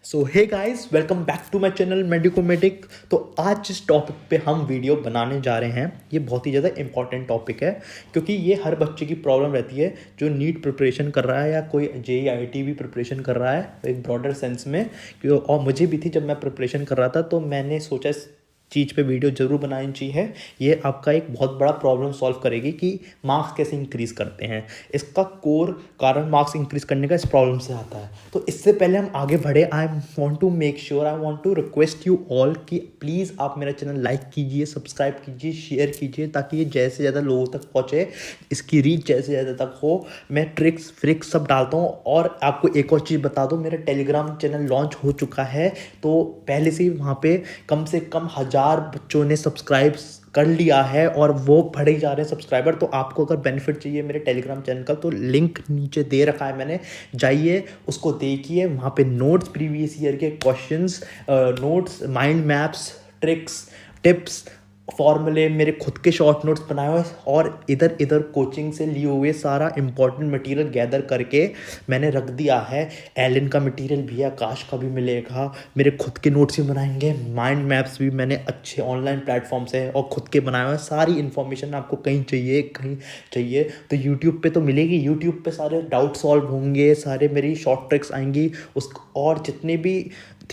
So hey guys, welcome back to my channel Medicomedic. तो आज जिस टॉपिक पे हम वीडियो बनाने जा रहे हैं ये बहुत ही ज़्यादा इंपॉर्टेंट टॉपिक है, क्योंकि ये हर बच्चे की प्रॉब्लम रहती है जो नीट प्रिपरेशन कर रहा है या कोई जेई आईआईटी भी प्रिपरेशन कर रहा है एक ब्रॉडर सेंस में। और मुझे भी थी जब मैं प्रिपरेशन कर रहा था, तो मैंने सोचा इस चीज़ पे वीडियो ज़रूर बनानी चाहिए। ये आपका एक बहुत बड़ा प्रॉब्लम सॉल्व करेगी कि मार्क्स कैसे इंक्रीज़ करते हैं। इसका कोर कारण मार्क्स इंक्रीज़ करने का इस प्रॉब्लम से आता है। तो इससे पहले हम आगे बढ़े, I want to make sure, I want to request you all कि प्लीज़ आप मेरा चैनल लाइक कीजिए, सब्सक्राइब कीजिए, शेयर कीजिए, ताकि ये जैसे ज़्यादा लोगों तक पहुँचे, इसकी रीच जैसे ज़्यादा तक हो। मैं ट्रिक्स फ्रिक्स सब डालता हूँ। और आपको एक और चीज़ बता दूँ, मेरा टेलीग्राम चैनल लॉन्च हो चुका है, तो पहले से ही वहाँ पे कम से कम 1000 बच्चों ने सब्सक्राइब कर लिया है और वो बढ़े जा रहे हैं सब्सक्राइबर। तो आपको अगर बेनिफिट चाहिए मेरे टेलीग्राम चैनल का, तो लिंक नीचे दे रखा है मैंने, जाइए उसको देखिए। वहाँ पे नोट्स, प्रीवियस ईयर के questions, notes, mind maps, tricks, tips, फॉर्मूले, मेरे खुद के शॉर्ट नोट्स बनाए हुए और इधर इधर कोचिंग से लिए हुए सारा इंपॉर्टेंट मटेरियल गैदर करके मैंने रख दिया है। एलन का मटेरियल भी है, आकाश का भी मिलेगा, मेरे खुद के नोट्स भी बनाएंगे, माइंड मैप्स भी मैंने अच्छे ऑनलाइन प्लेटफॉर्म से और खुद के बनाए हुए। सारी इन्फॉर्मेशन आपको कहीं चाहिए तो यूट्यूब पे तो मिलेगी। यूट्यूब पे सारे डाउट सॉल्व होंगे, सारे मेरी शॉर्ट ट्रिक्स आएंगी उस, और जितने भी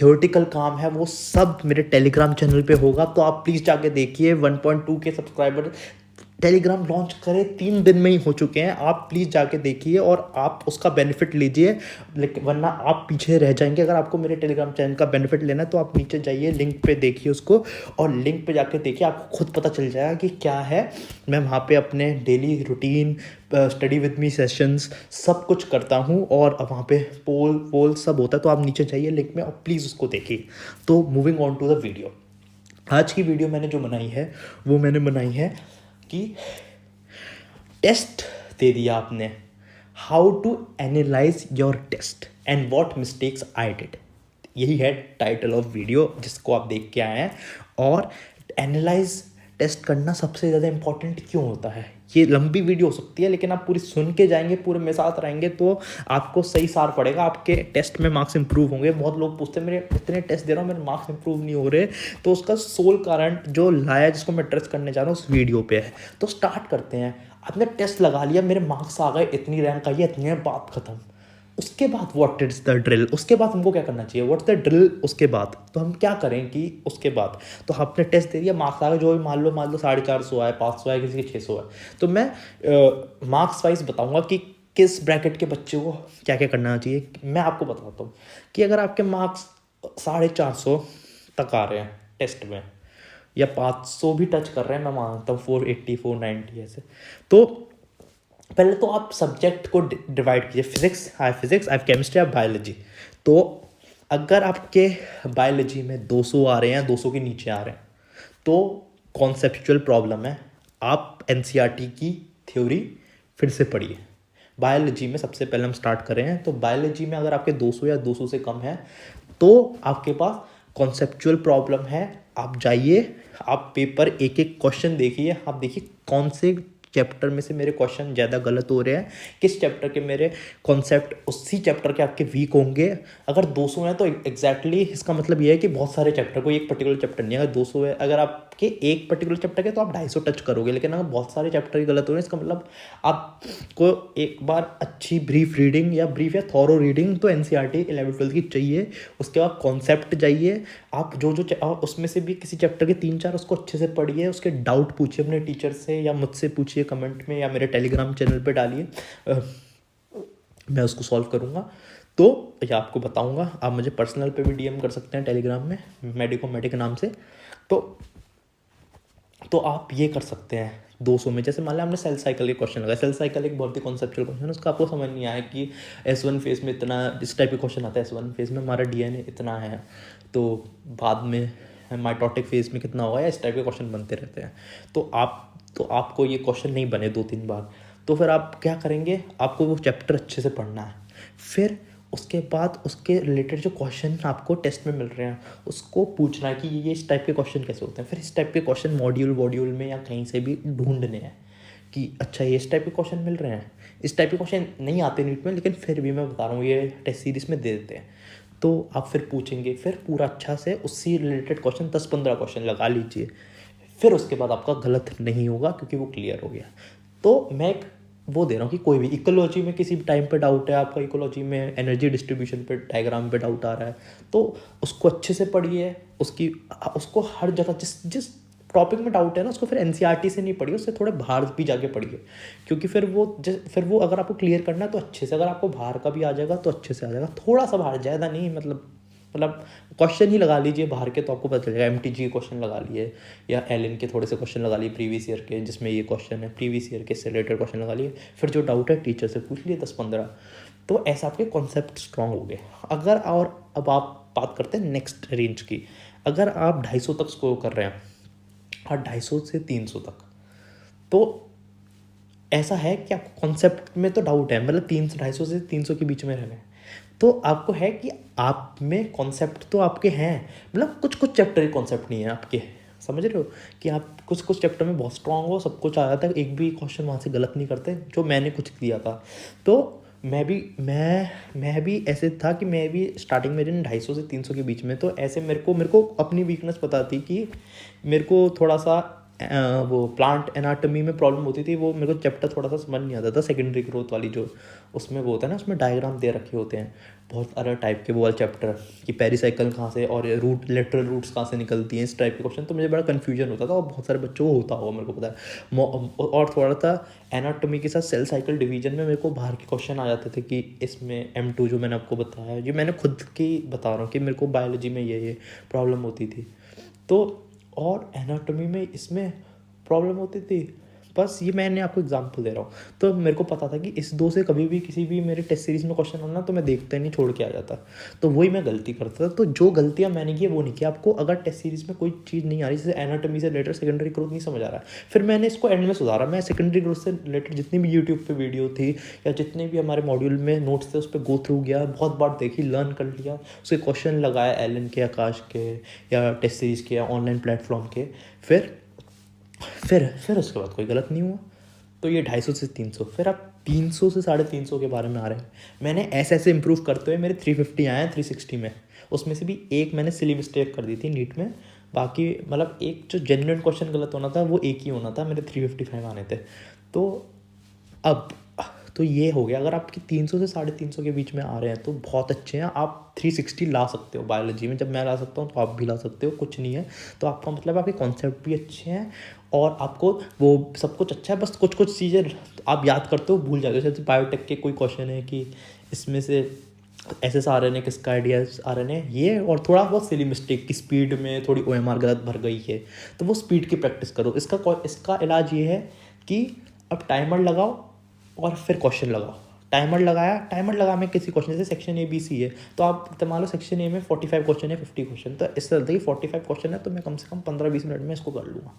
थियोरेटिकल काम है वो सब मेरे टेलीग्राम चैनल पे होगा। तो आप प्लीज़ जाके देखिए। 1.2 के सब्सक्राइबर टेलीग्राम लॉन्च करे 3 दिन में ही हो चुके हैं। आप प्लीज़ जाके देखिए और आप उसका बेनिफिट लीजिए, लेकिन वरना आप पीछे रह जाएंगे। अगर आपको मेरे टेलीग्राम चैनल का बेनिफिट लेना है तो आप नीचे जाइए, लिंक पे देखिए उसको, और लिंक पे जाके देखिए, आपको खुद पता चल जाएगा कि क्या है। मैं वहाँ पे अपने daily routine, study with me sessions सब कुछ करता हूँ, और वहाँ पे पोल सब होता है। तो आप नीचे जाइए लिंक में और प्लीज़ उसको देखिए। तो moving on to the video, आज की वीडियो मैंने जो बनाई है वो मैंने बनाई है कि टेस्ट दे दिया आपने, how to analyse your test and what mistakes I did. यही है टाइटल ऑफ वीडियो जिसको आप देख के आए हैं। और एनालाइज टेस्ट करना सबसे ज़्यादा इंपॉर्टेंट क्यों होता है, ये लंबी वीडियो हो सकती है, लेकिन आप पूरी सुन के जाएंगे, पूरे मेरे साथ रहेंगे तो आपको सही सार पड़ेगा, आपके टेस्ट में मार्क्स इंप्रूव होंगे। बहुत लोग पूछते हैं मेरे इतने टेस्ट दे रहा हूँ मेरे मार्क्स इंप्रूव नहीं हो रहे, तो उसका सोल कारण जो लाया, जिसको मैं एड्रेस करने जा रहा हूँ उस वीडियो पे है। तो स्टार्ट करते हैं। आपने टेस्ट लगा लिया, मेरे मार्क्स आ गए, इतनी रैंक आई है, इतनी है, बात खत्म। उसके बाद व्हाट इज द ड्रिल, उसके बाद हमको क्या करना चाहिए, व्हाट्स द ड्रिल उसके बाद। तो हम क्या करें कि उसके बाद तो आपने टेस्ट दे दिया, मार्क्स आ गए, जो भी मान लो 450 आए, 500 आए, किसी के 600 आए। तो मैं मार्क्स वाइज बताऊंगा कि किस ब्रैकेट के बच्चे को क्या क्या करना चाहिए। मैं आपको बताता हूँ कि अगर आपके मार्क्स 450 तक आ रहे हैं टेस्ट में, या 500 भी टच कर रहे हैं, मैं मानता हूँ 480 490 ऐसे, तो पहले तो आप सब्जेक्ट को डिवाइड कीजिए। फिजिक्स, आई केमिस्ट्री, आई बायोलॉजी। तो अगर आपके बायोलॉजी में 200 आ रहे हैं, 200 के नीचे आ रहे हैं, तो कॉन्सेप्चुअल प्रॉब्लम है। आप एनसीईआरटी की थ्योरी फिर से पढ़िए। बायोलॉजी में सबसे पहले हम स्टार्ट कर रहे हैं, तो बायोलॉजी में अगर आपके 200 या 200 से कम है तो आपके पास कॉन्सेप्चुअल प्रॉब्लम है। आप जाइए, आप पेपर एक एक क्वेश्चन देखिए, आप देखिए कौन से चैप्टर में से मेरे क्वेश्चन ज़्यादा गलत हो रहे हैं, किस चैप्टर के मेरे कॉन्सेप्ट उसी चैप्टर के आपके वीक होंगे। अगर 200 है तो एग्जैक्टली इसका मतलब ये है कि बहुत सारे चैप्टर, कोई एक पर्टिकुलर चैप्टर नहीं है। अगर 200 है, अगर आपके एक पर्टिकुलर चैप्टर के, तो आप 250 टच करोगे, लेकिन अगर बहुत सारे चैप्टर ही गलत हो रहे हैं, इसका मतलब आपको एक बार अच्छी ब्रीफ रीडिंग या ब्रीफ या थॉरो रीडिंग तो एनसीईआरटी 11th 12th की चाहिए। उसके बाद कॉन्सेप्ट जाइए, आप जो उसमें से भी किसी चैप्टर के 3-4 उसको अच्छे से पढ़िए, उसके डाउट पूछिए अपने टीचर से या मुझसे पूछिए कमेंट में, या मेरे टेलीग्राम चैनल पे डालिए, मैं उसको सॉल्व करूँगा। तो या आपको बताऊँगा, आप मुझे पर्सनल पे भी डीएम कर सकते हैं टेलीग्राम में, मेडिकोमेडिक नाम से। तो आप ये कर सकते हैं 200 में। जैसे मान लिया हमने सेल साइकिल के क्वेश्चन लगाया, सेल साइकिल एक बहुत ही कॉन्सेप्चुअल क्वेश्चन है, उसका आपको समझ नहीं आया कि S1 फेज में इतना, इस टाइप के क्वेश्चन आता है, S1 फेज में हमारा DNA इतना है, तो बाद में माइटोटिक फेज में कितना होगा, या इस टाइप के क्वेश्चन बनते रहते हैं। तो आपको ये क्वेश्चन नहीं बने 2-3 बार, तो फिर आप क्या करेंगे, आपको वो चैप्टर अच्छे से पढ़ना है। फिर उसके बाद उसके रिलेटेड जो क्वेश्चन आपको टेस्ट में मिल रहे हैं उसको पूछना है कि ये इस टाइप के क्वेश्चन कैसे होते हैं। फिर इस टाइप के क्वेश्चन मॉड्यूल में या कहीं से भी ढूंढने हैं कि अच्छा ये इस टाइप के क्वेश्चन मिल रहे हैं। इस टाइप के क्वेश्चन नहीं आते नीट में, लेकिन फिर भी मैं बता रहा हूँ ये टेस्ट सीरीज में दे देते हैं। तो आप फिर पूछेंगे, फिर पूरा अच्छा से उससे रिलेटेड क्वेश्चन 10-15 क्वेश्चन लगा लीजिए, फिर उसके बाद आपका गलत नहीं होगा क्योंकि वो क्लियर हो गया। तो मैं एक वो दे रहा हूँ कि कोई भी इकोलॉजी में किसी भी टाइम पे डाउट है आपका, इकोलॉजी में एनर्जी डिस्ट्रीब्यूशन पे डायग्राम पे डाउट आ रहा है, तो उसको अच्छे से पढ़िए, उसको हर जगह जिस जिस टॉपिक में डाउट है ना उसको फिर एनसीईआरटी से नहीं पढ़िए, उससे थोड़े बाहर भी जाके पढ़िए, क्योंकि फिर वो अगर आपको क्लियर करना है तो अच्छे से, अगर आपको बाहर का भी आ जाएगा तो अच्छे से आ जाएगा, थोड़ा सा बाहर, ज़्यादा नहीं, मतलब क्वेश्चन ही लगा लीजिए बाहर के तो आपको पता चलेगा। एमटीजी के क्वेश्चन लगा लिए या एलएन के थोड़े से क्वेश्चन लगा लिए प्रीवियस ईयर के, जिसमें ये क्वेश्चन है प्रीवियस ईयर के से रिलेटेड क्वेश्चन लगा लिए, फिर जो डाउट है टीचर से पूछ लिए 10-15, तो ऐसा आपके कॉन्सेप्ट स्ट्रॉन्ग हो गए। अगर और अब आप बात करते हैं नेक्स्ट रेंज की, अगर आप 250 तक स्कोर कर रहे हैं और 250 से 300 तक, तो ऐसा है कि आपको कॉन्सेप्ट में तो डाउट है, मतलब 250 से 300 के बीच में रहना है, तो आपको है कि आप में कॉन्सेप्ट तो आपके हैं, मतलब कुछ कुछ चैप्टर के कॉन्सेप्ट नहीं है आपके, समझ रहे हो, कि आप कुछ कुछ चैप्टर में बहुत स्ट्रांग हो, सब कुछ आ जाता है, एक भी क्वेश्चन वहाँ से गलत नहीं करते, जो मैंने कुछ दिया था। तो मैं भी ऐसे था कि मैं भी स्टार्टिंग में 250 से 300 के बीच में, तो ऐसे मेरे को अपनी वीकनेस पता थी कि मेरे को थोड़ा सा वो प्लांट एनाटॉमी में प्रॉब्लम होती थी, वो मेरे को चैप्टर थोड़ा सा समझ नहीं आता था, सेकेंडरी ग्रोथ वाली जो उसमें वो होता है ना, उसमें डायग्राम दे रखे होते हैं बहुत अलग टाइप के, वो वाले चैप्टर कि पेरीसाइकिल कहाँ से और रूट लेटरल रूट्स कहाँ से निकलती हैं, इस टाइप के क्वेश्चन, तो मुझे बड़ा कन्फ्यूजन होता था, और बहुत सारे बच्चों को होता होगा, मेरे को पता है। और थोड़ा सा एनाटॉमी के साथ सेल साइकिल डिवीजन में मेरे को बाहर के क्वेश्चन आ जाते थे कि इसमें M2 जो मैंने आपको बताया, ये मैंने खुद की बता रहा हूँ कि मेरे को बायोलॉजी में ये प्रॉब्लम होती थी, तो और एनाटॉमी में इसमें प्रॉब्लम होती थी, बस ये मैंने आपको एग्जांपल दे रहा हूँ। तो मेरे को पता था कि इस दो से कभी भी किसी भी मेरे टेस्ट सीरीज में क्वेश्चन होना तो मैं देखता नहीं, छोड़ के आ जाता, तो वही मैं गलती करता था। तो जो गलतियाँ मैंने की वो नहीं की। आपको अगर टेस्ट सीरीज में कोई चीज़ नहीं आ रही, जैसे एनाटॉमी से रिलेटेड सेकेंडरी ग्रोथ नहीं समझ आ रहा है, फिर मैंने इसको एंड में सुधारा, मैं सेकेंडरी ग्रोथ से रिलेटेड जितनी भी यूट्यूब पर वीडियो थी या जितने भी हमारे मॉड्यूल में नोट्स थे उस पर गो थ्रू गया, बहुत बार देखी, लर्न कर लिया, उसके क्वेश्चन लगाया एलन के, आकाश के या टेस्ट सीरीज के या ऑनलाइन प्लेटफॉर्म के, फिर उसके बाद कोई गलत नहीं हुआ। तो ये 250 से 300, फिर आप 300 से 350 के बारे में आ रहे हैं। मैंने ऐसे इंप्रूव करते हुए मेरे 350 आए हैं 360 में, उसमें से भी एक मैंने सिली मिस्टेक कर दी थी नीट में, बाकी मतलब एक जो जेन्युइन क्वेश्चन गलत होना था वो एक ही होना था, मेरे 355 आने थे। तो अब तो ये हो गया, अगर आपकी 300 से 350 के बीच में आ रहे हैं तो बहुत अच्छे हैं, आप 360 ला सकते हो बायोलॉजी में, जब मैं ला सकता हूँ तो आप भी ला सकते हो, कुछ नहीं है। तो आपका मतलब आपके कॉन्सेप्ट भी अच्छे हैं और आपको वो सब कुछ अच्छा है, बस कुछ कुछ चीज़ें आप याद करते हो भूल जाते हो। जैसे बायोटेक के कोई क्वेश्चन है कि इसमें से SSRNA किसका आइडियाज आ रहे हैं ये, और थोड़ा बहुत सिली मिस्टेक की स्पीड में थोड़ी OMR गलत भर गई है, तो वो स्पीड की प्रैक्टिस करो। इसका इलाज ये है कि अब टाइमर लगाओ और फिर क्वेश्चन लगाओ। टाइमर लगा में किसी क्वेश्चन, जैसे सेक्शन ABC है तो आप मान लो सेक्शन A में 45 क्वेश्चन है, 50 क्वेश्चन, तो इससे चलता है कि 45 क्वेश्चन है तो मैं कम से कम 15-20 मिनट में इसको कर लूँगा,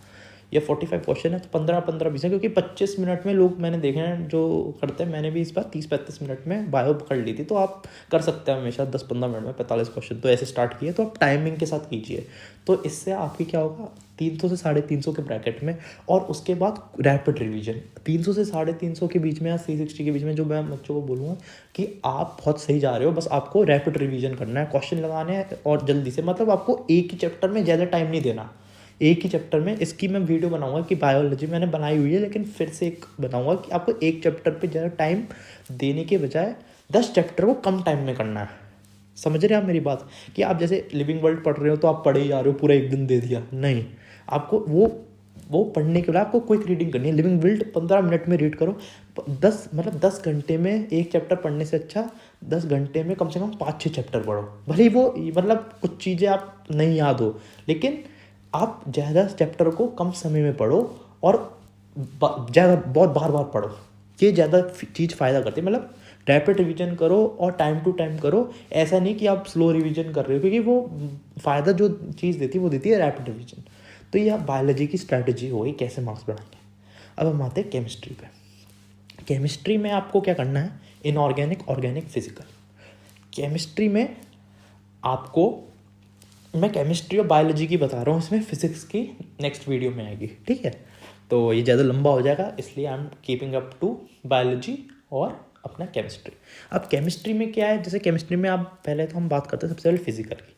या 45 क्वेश्चन है तो 15-15-20 है, क्योंकि 25 मिनट में लोग मैंने देखे हैं जो करते हैं, मैंने भी इस बार 30-35 मिनट में बायो पकड़ ली थी। तो आप कर सकते हैं हमेशा 10-15 मिनट में 45 क्वेश्चन, तो ऐसे स्टार्ट किए, तो आप टाइमिंग के साथ कीजिए, तो इससे आपकी क्या होगा 300 से 350 के ब्रैकेट में। और उसके बाद रैपिड रिवीजन 300 से 350 के बीच में या 360 के बीच में, जो मैं बच्चों को बोलूँगा कि आप बहुत सही जा रहे हो, बस आपको रैपिड रिवीजन करना है, क्वेश्चन लगाने हैं और जल्दी से, मतलब आपको एक ही चैप्टर में ज़्यादा टाइम नहीं देना, एक ही चैप्टर में। इसकी मैं वीडियो बनाऊंगा कि बायोलॉजी मैंने बनाई हुई है, लेकिन फिर से एक बनाऊंगा कि आपको एक चैप्टर पे ज़्यादा टाइम देने के बजाय 10 चैप्टर को कम टाइम में करना है। समझ रहे हैं आप मेरी बात, कि आप जैसे लिविंग वर्ल्ड पढ़ रहे हो तो आप पढ़े ही जा रहे हो, पूरा एक दिन दे दिया, नहीं, आपको वो पढ़ने के लिए आपको क्विक रीडिंग करनी है। लिविंग वर्ल्ड 15 मिनट में रीड करो, 10 घंटे में एक चैप्टर पढ़ने से अच्छा 10 घंटे में कम से कम 5-6 चैप्टर पढ़ो। भले ही वो मतलब कुछ चीज़ें आप नहीं याद हो, लेकिन आप ज़्यादा चैप्टर को कम समय में पढ़ो और ज़्यादा बहुत बार पढ़ो, ये ज़्यादा चीज़ फ़ायदा करती है। मतलब रैपिड रिवीजन करो और टाइम टू टाइम करो, ऐसा नहीं कि आप स्लो रिवीजन कर रहे हो, क्योंकि वो फ़ायदा जो चीज़ देती है वो देती है रैपिड रिवीजन। तो ये बायोलॉजी की स्ट्रैटेजी हो गई कैसे मार्क्स बढ़ाएंगे। अब हम आते हैं केमिस्ट्री पे। केमिस्ट्री में आपको क्या करना है, इनऑर्गेनिक, ऑर्गेनिक, फिजिकल। केमिस्ट्री में आपको, मैं केमिस्ट्री और बायोलॉजी की बता रहा हूँ, इसमें फिजिक्स की नेक्स्ट वीडियो में आएगी, ठीक है। तो ये ज़्यादा लंबा हो जाएगा, इसलिए I am keeping up to biology और अपना केमिस्ट्री। अब केमिस्ट्री में क्या है, जैसे केमिस्ट्री में आप पहले तो हम बात करते हैं सबसे पहले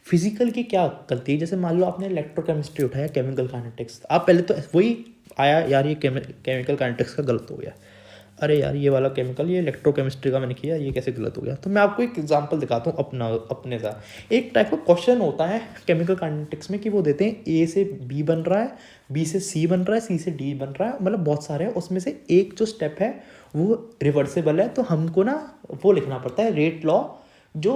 फिजिकल की क्या गलती है। जैसे मान लो आपने इलेक्ट्रोकेमिस्ट्री उठाया, केमिकल काइनेटिक्स, आप पहले तो वही आया यार ये केमिकल काइनेटिक्स का गलत हो गया, अरे यार ये वाला केमिकल, ये इलेक्ट्रोकेमिस्ट्री का मैंने किया, ये कैसे गलत हो गया। तो मैं आपको एक एग्जांपल दिखाता हूँ अपने साथ। एक टाइप का क्वेश्चन होता है केमिकल काइनेटिक्स में कि वो देते हैं ए से बी बन रहा है, बी से सी बन रहा है, सी से डी बन रहा है, मतलब बहुत सारे हैं, उसमें से एक जो स्टेप है वो रिवर्सेबल है। तो हमको ना वो लिखना पड़ता है रेट लॉ, जो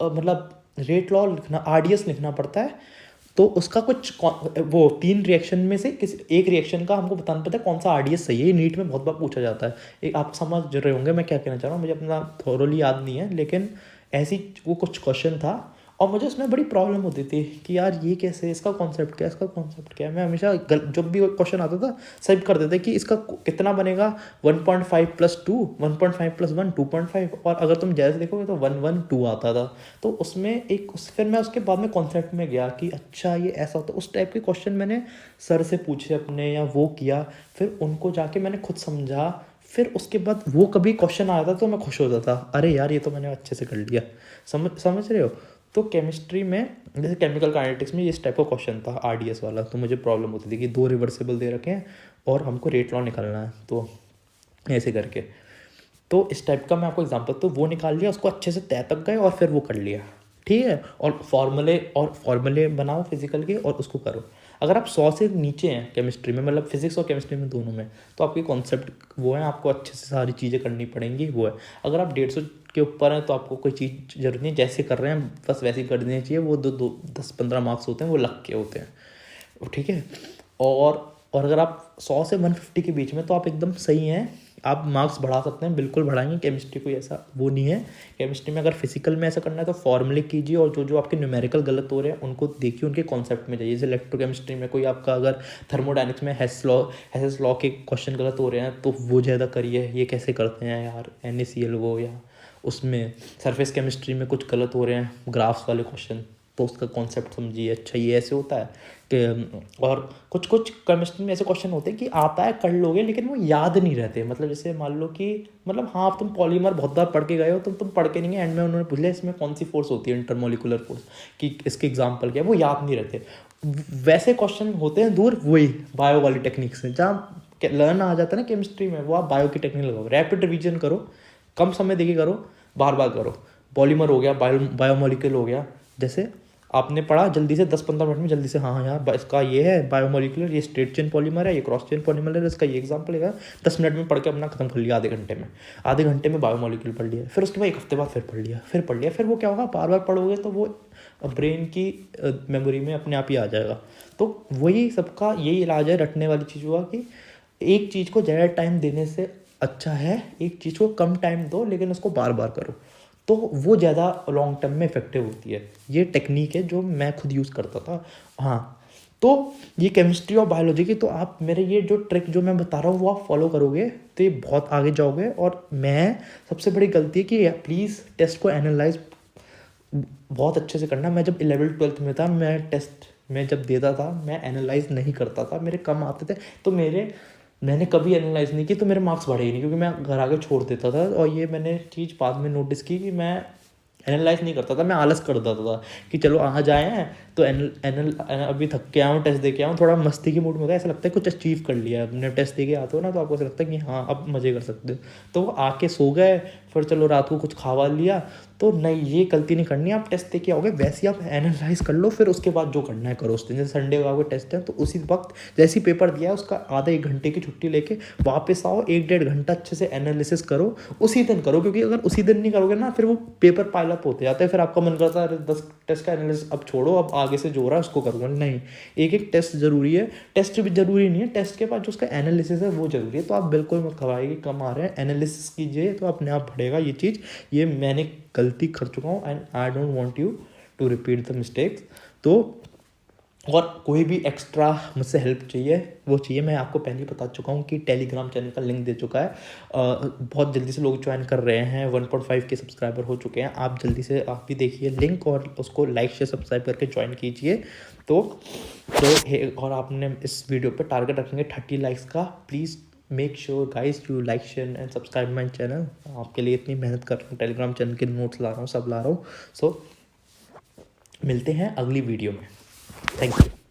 मतलब रेट लॉ लिखना, आरडीएस लिखना पड़ता है। तो उसका कुछ वो 3 रिएक्शन में से किसी एक रिएक्शन का हमको बताना पड़ता है कौन सा आरडीएस सही है। ये नीट में बहुत बार पूछा जाता है। एक आप समझ रहे होंगे मैं क्या कहना चाह रहा हूँ, मुझे अपना थोरोली याद नहीं है, लेकिन ऐसी वो कुछ क्वेश्चन था और मुझे उसमें बड़ी प्रॉब्लम होती थी कि यार ये कैसे, इसका कॉन्सेप्ट क्या है, इसका कॉन्सेप्ट क्या है। मैं हमेशा जब भी क्वेश्चन आता था सब कर देते कि इसका कितना बनेगा, 1.5 + 2, 1.5 + 1 2.5, और अगर तुम जैसे देखोगे तो 112 आता था। तो उसमें फिर मैं उसके बाद में कॉन्सेप्ट में गया कि अच्छा ये ऐसा होता है। उस टाइप के क्वेश्चन मैंने सर से पूछे अपने, या वो किया, फिर उनको जाके मैंने खुद समझा। फिर उसके बाद वो कभी क्वेश्चन आया था तो मैं खुश होता था, अरे यार ये तो मैंने अच्छे से कर लिया। समझ रहे हो। तो केमिस्ट्री में जैसे केमिकल काइनेटिक्स में इस टाइप का क्वेश्चन था आरडीएस वाला, तो मुझे प्रॉब्लम होती थी कि 2 रिवर्सिबल दे रखे हैं और हमको रेट लॉ निकालना है, तो ऐसे करके। तो इस टाइप का मैं आपको एग्जांपल, तो वो निकाल लिया, उसको अच्छे से तय तक गए और फिर वो कर लिया, ठीक है। और फॉर्मूले बनाओ फिजिकल के और उसको करो। अगर आप 100 से नीचे हैं केमिस्ट्री में, मतलब फिजिक्स और केमिस्ट्री में दोनों में, तो आपके कॉन्सेप्ट वो है, आपको अच्छे से सारी चीज़ें करनी पड़ेंगी, वो है। अगर आप 150 के ऊपर हैं तो आपको कोई चीज़ जरूरत नहीं, जैसे कर रहे हैं बस वैसे ही कर देनी चाहिए। वो 10-15 मार्क्स होते हैं, वो लग के होते हैं, ठीक है। और अगर आप 100 से 150 के बीच में, तो आप एकदम सही हैं, आप मार्क्स बढ़ा सकते हैं, बिल्कुल बढ़ाएंगे। केमिस्ट्री कोई ऐसा वो नहीं है। केमिस्ट्री में अगर फिजिकल में ऐसा करना है तो फॉर्मूले कीजिए, और जो आपके न्यूमेरिकल गलत हो रहे हैं उनको देखिए, उनके कॉन्सेप्ट में जाइए। जैसे इलेक्ट्रोकेमिस्ट्री में कोई आपका अगर थर्मोडाइनमिक्स में हेस लॉ के क्वेश्चन गलत हो रहे हैं तो वो ज़्यादा करिए, ये कैसे करते हैं यार NaCl वो, या उसमें सरफेस केमिस्ट्री में कुछ गलत हो रहे हैं ग्राफ्स वाले क्वेश्चन, तो उसका कॉन्सेप्ट समझिए, अच्छा ये ऐसे होता है कि। और कुछ केमिस्ट्री में ऐसे क्वेश्चन होते हैं कि आता है कर लोगे लेकिन वो याद नहीं रहते। मतलब जैसे मान लो कि मतलब हाँ तुम पॉलीमर बहुत बार पढ़ के गए हो, तुम पढ़ के नहीं है, एंड में उन्होंने पूछ लिया इसमें कौन सी फोर्स होती है, इंटरमोलिकुलर फोर्स, कि इसके एग्जाम्पल क्या है, वो याद नहीं रहते। वैसे क्वेश्चन होते हैं दूर वही बायो वाली टेक्निक से, जहाँ लर्न आ जाता है ना केमिस्ट्री में, वो आप बायो की टेक्निक लगाओ, रैपिड रिवीजन करो, कम समय देके करो, बार बार करो। पॉलीमर हो गया, बायोमोलिक्यूल हो गया, जैसे आपने पढ़ा जल्दी से 10-15 मिनट में जल्दी से, हाँ यार इसका ये है बायोमोलिकुलर, ये स्ट्रेट चेन पॉलीमर है, ये क्रॉस चेन पॉलीमर है, इसका ये एग्जांपल है, 10 मिनट में पढ़ के अपना खत्म कर लिया, आधे घंटे में बायोमोलिक्यूल पढ़ लिया। फिर उसके बाद 1 हफ्ते बाद फिर पढ़ लिया। फिर वो क्या होगा, बार बार पढ़ोगे तो वो ब्रेन की मेमोरी में अपने आप ही आ जाएगा। तो वही सबका यही इलाज है रटने वाली चीज़ हुआ कि एक चीज़ को ज़्यादा टाइम देने से अच्छा है एक चीज़ को कम टाइम दो लेकिन उसको बार बार करो, तो वो ज़्यादा लॉन्ग टर्म में इफेक्टिव होती है। ये टेक्निक है जो मैं खुद यूज़ करता था। हाँ, तो ये केमिस्ट्री और बायोलॉजी की, तो आप मेरे ये जो ट्रिक जो मैं बता रहा हूँ वो आप फॉलो करोगे तो ये बहुत आगे जाओगे। और मैं सबसे बड़ी गलती है कि प्लीज़ टेस्ट को एनालाइज बहुत अच्छे से करना। मैं जब 11th-12th में था, मैं टेस्ट में जब देता था मैं एनालाइज नहीं करता था, मेरे कम आते थे, तो मैंने कभी एनालाइज नहीं की तो मेरे मार्क्स बढ़े ही नहीं, क्योंकि मैं घर आके छोड़ देता था। और ये मैंने चीज़ बाद में नोटिस की कि मैं एनालाइज नहीं करता था, मैं आलस कर देता था कि चलो आज आए हैं तो अभी थक के आऊँ, टेस्ट दे के आऊँ, थोड़ा मस्ती की मूड में होता है, ऐसा लगता है कुछ अचीव कर लिया। अपने टेस्ट दे के आते हो ना तो आपको ऐसा लगता है कि हाँ अब मज़े कर सकते हो। तो वो आके सो गए, फिर चलो रात को कुछ खावा लिया, तो नहीं, ये गलती नहीं करनी। आप टेस्ट दे के आओगे वैसे आप एनालाइज कर लो, फिर उसके बाद जो करना है करो उस दिन। जैसे संडे को आपको टेस्ट है तो उसी वक्त जैसे ही पेपर दिया है उसका आधा 1 घंटे की छुट्टी लेके वापस आओ, 1-1.5 घंटा अच्छे से एनालिसिस करो, उसी दिन करो। क्योंकि अगर उसी दिन नहीं करोगे ना फिर वो पेपर पाइल अप होते जाते हैं, फिर आपका मन करता है अरे 10 टेस्ट का एनालिसिस अब छोड़ो, अब आगे से जो हो रहा है उसको करूँगा। नहीं, एक टेस्ट जरूरी है। टेस्ट भी जरूरी नहीं है, टेस्ट के बाद जो उसका एनालिसिस है वो जरूरी है। तो आप बिल्कुल मत घबराइए कि कम आ रहे हैं, एनालिसिस कीजिए तो अपने आप बढ़ेगा ये चीज़। ये मैंने गलती कर चुका हूँ and I don't want you to repeat the mistakes. तो और कोई भी एक्स्ट्रा मुझसे हेल्प चाहिए वो चाहिए, मैं आपको पहले ही बता चुका हूँ कि टेलीग्राम चैनल का लिंक दे चुका है। बहुत जल्दी से लोग ज्वाइन कर रहे हैं, 1.5 के सब्सक्राइबर हो चुके हैं। आप जल्दी से आप भी देखिए लिंक और उसको लाइक शेयर सब्सक्राइब करके ज्वाइन कीजिए। और आपने इस वीडियो पे टारगेट रखेंगे 30 लाइक्स का। Please make sure guys you like share and subscribe my channel. आपके लिए इतनी मेहनत कर रहा हूँ, टेलीग्राम चैनल के नोट्स ला रहा हूँ, सब ला रहा हूँ। सो मिलते हैं अगली वीडियो में। Thank you.